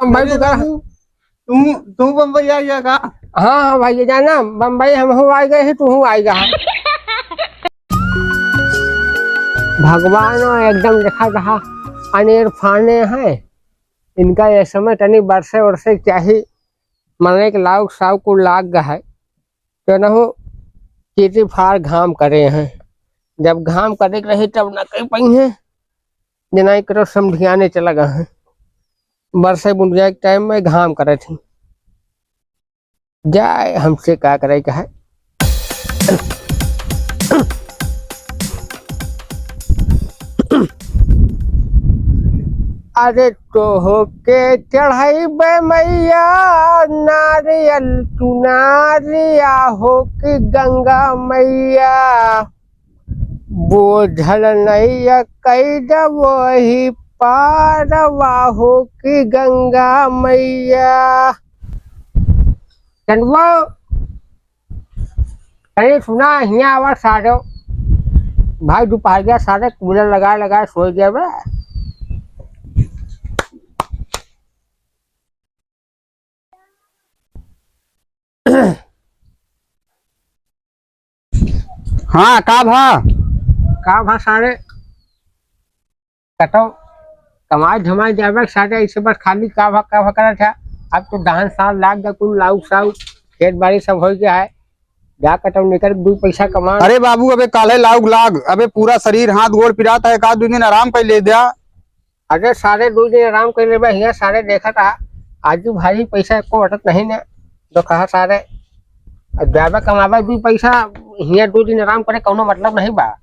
भाई तो कहा तू बम्बई आ गया का? हाँ हाँ भाई जाना बम्बई हम हो आ गए हैं तू हूँ आएगा। भगवान एकदम देखा रहा अनेर फाने हैं इनका ये समय तनी बरसे वर्षे चाहिए मरने के लाउक साव को लाग गया है तो न हो चीटी फार घाम करे हैं जब घाम करे रही तब न कह पाई है जना करो समझियाने चला गए हैं बरसे बुंदिया के टाइम में घाम करे थी जाए हमसे क्या करे का है। अरे तो होके चढ़ाई बे मैया नारियल चुनारिया हो कि गंगा मैया बोझल नैया कई जब वही पारवा हो कि गंगा मैया। चंदवा अरे सुना हिया आवाज सारे भाई दोपहर गया सारे कूलर लगा सो गया बे। हाँ का भा सारे कटो कमाई धमाई जावे सारे ऐसे बस खाली का भा करा था। अब तो धान साल लाग गया कुल लाउ साउ खेत बाड़ी सब हो गया है जा कटो निकल दो पैसा कमा। अरे बाबू अबे काले लाग अबे पूरा शरीर हाथ गोड़ पिराता है का 2 दिन आराम कर ले दिया। अरे सारे 2 दिन आराम कर ले भैया सारे देखा था आज भाई पैसा को अटक नहीं ना तो कहा सारे जावे कमावे 2 पैसा हिया 2 दिन आराम करे कोनो मतलब नहीं बा।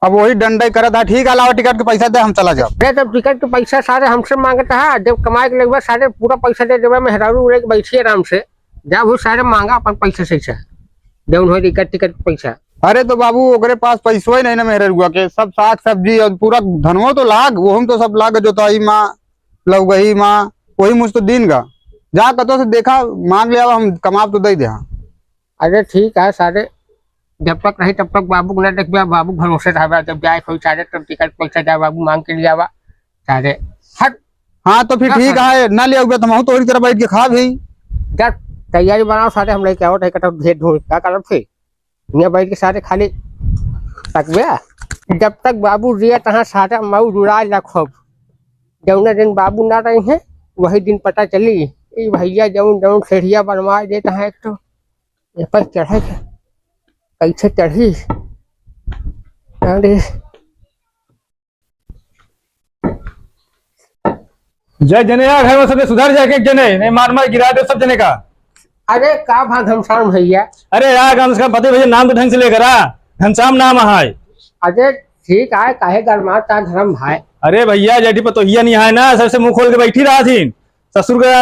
अब वही डंडे करा था ठीक है लावा टिकट के पैसा दे हम चला जाओ। जब टिकट के पैसा सारे हमसे मांगता है जब कमाए के लगभग सारे पूरा पैसा दे देवे मेहरारू उड़े के बैठिए आराम से जब वो सारे मांगा अपन पैसा सैसा जौन हो टिकट पैसा। अरे तो बाबू ओकरे पास पैसा ही नहीं ना मेहरुआ के सब साग सब्जी और पूरा धनवो तो लाग वो हम तो सब लाग जोताई माँ लौगही माँ वही मुझ तो दिन का जा कतो से देखा मांग लिया हम कमा तो दे दे। अरे ठीक है सारे जब तक रही तब तक बाबू न देख बाबू भरोसे रहा जब जाए कोई सारे तब टिकट पैसा जाए बाबू मांग के लिया सारे हट। हाँ तो फिर ठीक है ना लिया तो हम तो तरह बैठ के खा भी जब तैयारी बनाओ सारे हम लेके आओ ढेर ढूंढ क्या कर फिर यहाँ बैठ के सारे खाली तक जब तक बाबू रिया तहाँ सारा मऊ रुड़ा रखो जौन दिन बाबू ना रही है वही दिन पता चली भैया जौन जौन खेड़िया बनवा देता है एक तो ये पर चढ़े कैसे चढ़ी। अरे जय जने यार घर में सबने सुधर जाके जने नहीं मार गिरा दे सब जने का। अरे का भाग घनश्याम भैया। अरे यार घनश्याम पति भैया नाम तो ढंग से लेकर आ घनश्याम नाम है। अरे ठीक है काहे गरमाता धर्म भाई। अरे भैया जेठी पतोहिया नहीं है ना सबसे मुंह खोल के बैठी रहा थी ससुर का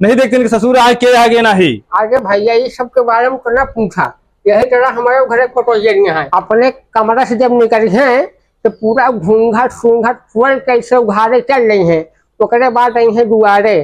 नहीं देखते कि ससुर आए के आगे नहीं। अरे भैया ये सब के बारे में करना पूछा यही तरह हमारे घर पतोहिया नहीं है अपने कमरा से जब निकली है तो पूरा घूंघट सूंघट फूल कैसे उघारे चल रही है तो बाद आई है दुआरे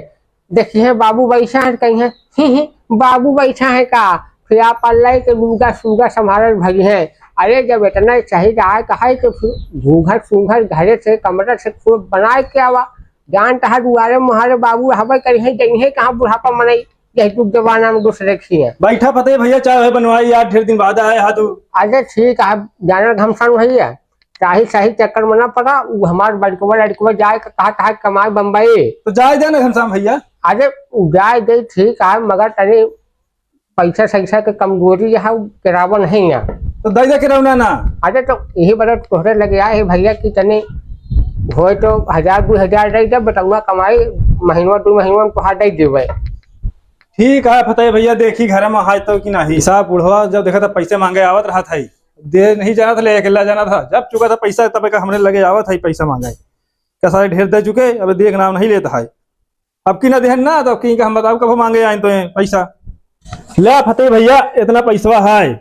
देखिए बाबू बैठा है कहीं है बाबू बैठा है का फिर आप अल्लाह के लूगा सूगा संभाल भगी है। अरे जब इतना चाहिए कहा तो फिर घूंघट सूंघट घरे से कमरा से खूब बनाए के आवा जान तहा दुआरे मुहारे बाबू हवा करी जही कहाँ बुढ़ापा मनाई यही जमाना में दूसरे की है बैठा पते भैया चाय बनवाई यार ढेर दिन बाद आए हाथ। अरे ठीक है जाना घमसान भैया चाहे सही चक्कर में ना पड़ा वो हमारे लड़कवा जाए कहा कमाए बम्बई तो जाए जाना घनश्याम भैया। अरे जाए गई ठीक है मगर तनी पैसा सैसा के कमजोरी है किरावा नहीं है तो दे के रहो ना। अरे तो यही बड़ा तोहरे लगे आए भैया की तनी हो तो 1000-2000 दे दे बटुआ कमाई महीना 2 महीना में तुहार दे देवे। ठीक है फतेह भैया देखी घर में हाय तो कि नहीं हिसाब बुढ़वा जब देखा था पैसे मांगे आवत रहा था दे नहीं जाना था ले अकेला जाना था जब चुका था पैसा तब का हमने लगे आवत है पैसा मांगा क्या सारे ढेर दे चुके अब देख नाम नहीं लेता है अब की ना देहन ना तो की हम बताओ कब मांगे आए तो पैसा ले फतेह भैया इतना पैसा है।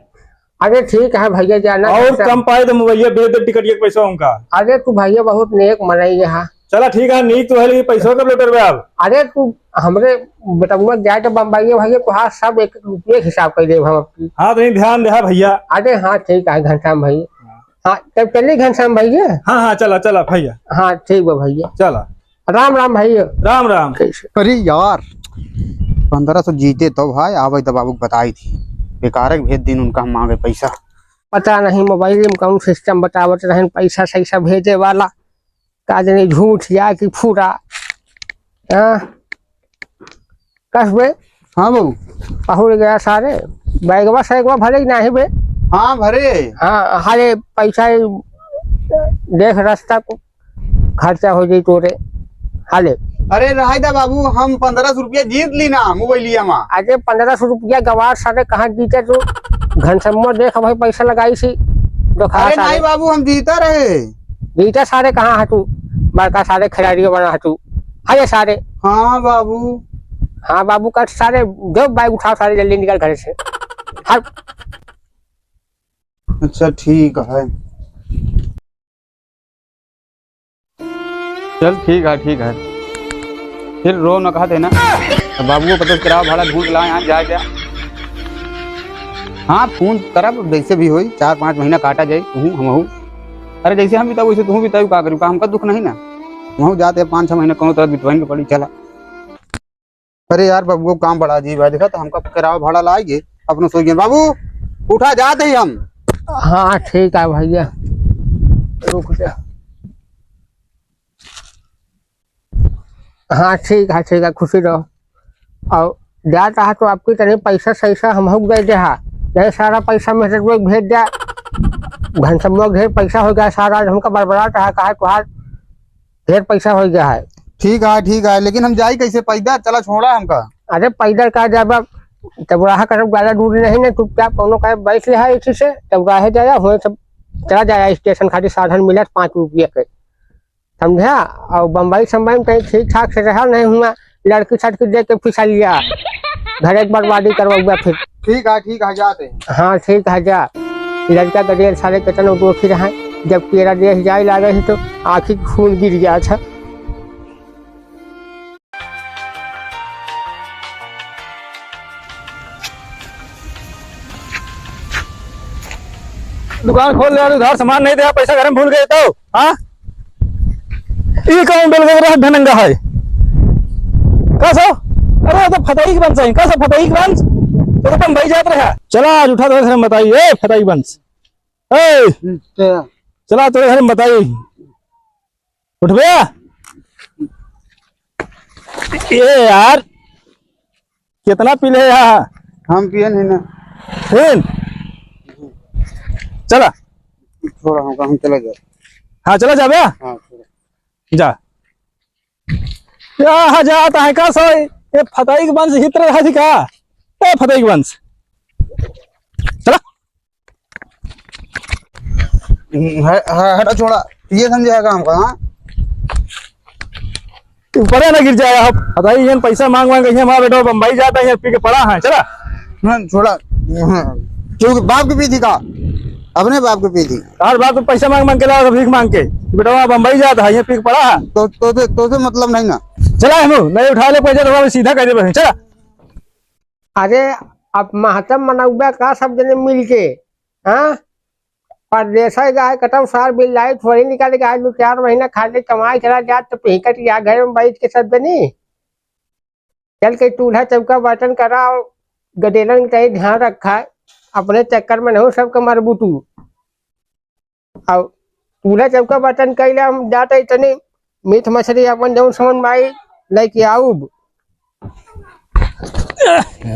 अरे ठीक है भैया जाना और कम पाए तो भैया बेच दे टिकट के पैसा उनका। अरे तू भैया बहुत नेक मनाई है चला ठीक है नीक तो है लेकिन पैसा कब लौटर अब। अरे तू हमरे बटुआ जाए तो बम्बई भैया तुहार सब 1 रुपये हिसाब कर दे हम आपकी। हाँ तो ध्यान दे भैया। अरे हाँ ठीक है घनश्याम भैया हाँ तब चलिए घनश्याम भैया। हाँ हाँ चला चला भैया। हाँ ठीक है भैया चला। राम राम भैया। राम राम। कैसे? अरे यार 1500 जीते तो भाई आवे तो बाबू बताई थी बेकार भेज दिन उनका हम मांगे पैसा। पता नहीं मोबाइल में कौन सिस्टम बतावत रहन पैसा सैसा भेजे वाला, का जाने झूठ या कि फूरा। हाँ कसबे हाँ बाबू। पहुड़ गया सारे बैगवा सैगवा भरे कि नहीं बे? हाँ भरे। हाँ हरे पैसा देख रास्ता को खर्चा हो जाए तोरे हाले। अरे रहायदा बाबू हम 1500 रुपया जीत ली ना मोबाइलिया में। अरे 1500 रुपया गवार सारे कहाँ जीते तू? घनसम्मो देख भाई पैसा लगाई सी अरे नहीं बाबू हम जीता रहे। जीता सारे कहाँ है तू? बड़का सारे खिलाड़ी बना है तू? है सारे? हाँ बाबू। हाँ बाबू का सारे जो बाइक उठाओ सारे जल्दी निकल घर से। हाँ अच्छा ठीक है। चल ठीक है फिर रो न कहते ना तो बाबू को पता किराया भाड़ा ढूंढ ला यहाँ जा जा। हाँ फोन करब जैसे भी होई 4-5 महीना काटा जाए तू हम। अरे जैसे हम बिताऊ वैसे तू बिताऊ का करू का हमका दुख नहीं ना। वहाँ जाते 5-6 महीने कोनो तरह बितवाइन के पड़ी चला। अरे यार बाबू को काम बड़ा अजीब है देखा तो हमका किराया भाड़ा लाएंगे अपना सो गए। बाबू उठा जाते ही हम। हाँ ठीक है भैया रुक जा। हाँ ठीक है खुशी रहो। और जाता है तो आपकी तरह पैसा सैसा हम दे दे हा नहीं सारा पैसा मेरे को भेज दिया। घनसम्मो ढेर पैसा हो गया सारा हमका बड़बड़ाहट है कहा तुहार ढेर पैसा हो गया है। ठीक है लेकिन हम जाई कैसे पैदल चला छोड़ा हमका। अरे पैदल का जब तब राह कर ज्यादा दूर नहीं ना चुपचाप कोनो का बैठ लिया है इसी से तब राह जाया हो सब चला जाया स्टेशन खाली साधन मिला 5 रुपये के समझा। और बम्बई सम्बई में कहीं ठीक ठाक से रहा नहीं हुआ लड़की सड़की देख के फिसा लिया घर एक बर्बादी करवा फिर। ठीक है जाते। हाँ ठीक है जा। लड़का का डेढ़ साढ़े कितना दोखी रहा जब केरा देश जाए लागे ही तो आँखी खून गिर गया था। दुकान खोल लिया उधार सामान नहीं दिया पैसा घर में भूल गए तो हाँ ये कौन बेल रहा धनंगा है कैसा? अरे तो फताई बंस है कैसा फताई बंस तो तुम भाई जात रहा चला आज उठा तो घर में बताइए फताई बंस चला तो घर में बताइए उठ गया ये यार कितना पी ले यार हम पिए नहीं ना फिर चला थोड़ा हम चला जाए। हाँ चला जा भैया हाँ जा यहाँ जाता है का सो ये फताई के वंश हित रहा थी का ए फताई के वंश चला हटा छोड़ा ये समझाएगा हमका। हाँ ऊपर ना गिर जाएगा अब फताई ये पैसा मांग कहीं हमारा बेटा बम्बई जाता है पी के पड़ा है चला छोड़ा क्योंकि बाप की पी थी का अपने बाप की पी थी हर बात तो पैसा मांग के लाओ भीख मांग के बेटा वहाँ बम्बई जाता है ये पी के पड़ा है तो से मतलब नहीं ना। चला हम नहीं उठा ले पैसा तो सीधा कर दे चला। अरे अब महतम मनौबा का सब जने मिल के हाँ परदेश गाय कटम सार बिल लाई थोड़ी निकाले गाय 2-4 महीना खाते कमाई चला जात तो पिकट या घर में बैठ के सब नहीं चल के चूल्हा चौका बर्तन करा और गडेलन का ध्यान रखा है अपने चक्कर में नहीं सबका मरबूटू। और चूल्हा चौका बर्तन कैला हम जाते इतने मीट मछली अपन जौन समन माई लेके आऊब।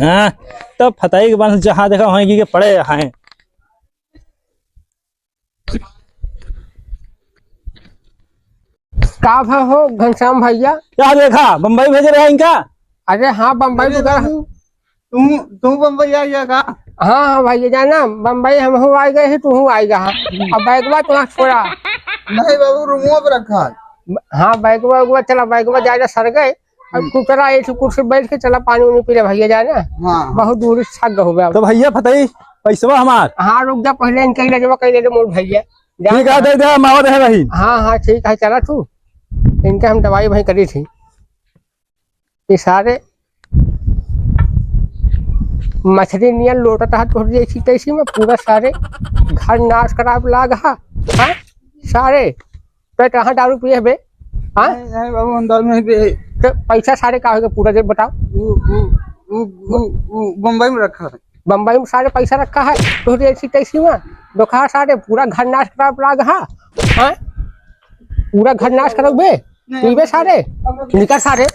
हाँ तब फताई के वंश जहाँ देखा वहीं के पड़े हैं। का हो घनश्याम भैया क्या देखा बम्बई भेज रहे हैं इनका? अरे हाँ बम्बई तुम बम्बई आ गया का? हाँ भैया जाना बम्बई हम हो आ गए तू आएगा। अब बैगवा तो छोड़ा नहीं बाबू रूमों पे रखा है। हाँ बैगवा चला बैगवा जाए सर गए अब तू चला एक कुर्सी बैठ के चला पानी उनी पी ले भैया जाना। हाँ बहुत दूर थक हो गया तो भैया फताई पैसा हमार। हाँ रुक जा पहले इनके ले मोर भैया ठीक है दे दे मावा दे रही। हाँ ठीक है चला तू इनके हम दवाई भाई करी थी ये सारे मछली नियन लोटता है थोड़ी ऐसी तैसी में पूरा सारे घर नाश खराब लाग हा हाँ? सारे तो कहाँ दारू पिए बे हाँ नहीं बाबू हम दारू नहीं पे तो पैसा सारे का होगा पूरा रेट बताओ। वो बम्बई में रखा है। बम्बई में सारे पैसा रखा है तो ऐसी तैसी हुआ दोखा सारे पूरा घर नाश करा पड़ा हाँ पूरा घर नाश करोगे पीबे सारे निकल सारे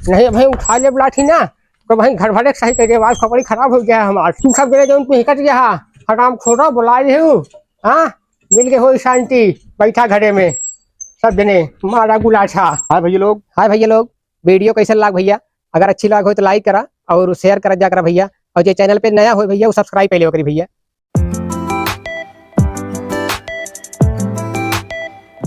नहीं भाई उठा ले बुलाठी ना तो भाई घर भरे सही कर आवाज खपड़ी खराब हो गया हमारा तू सब जगह जो हिकट गया हराम छोड़ो बुला रही हूँ हाँ मिल गए हो शांति बैठा घरे में सब जने मारा गुलाछा। हाँ भैया लोग वीडियो कैसे लाग भैया अगर अच्छी लाग हो तो लाइक करा और शेयर करा जा करा भैया और जो चैनल पे नया हो भैया वो सब्सक्राइब पहले हो करी भैया।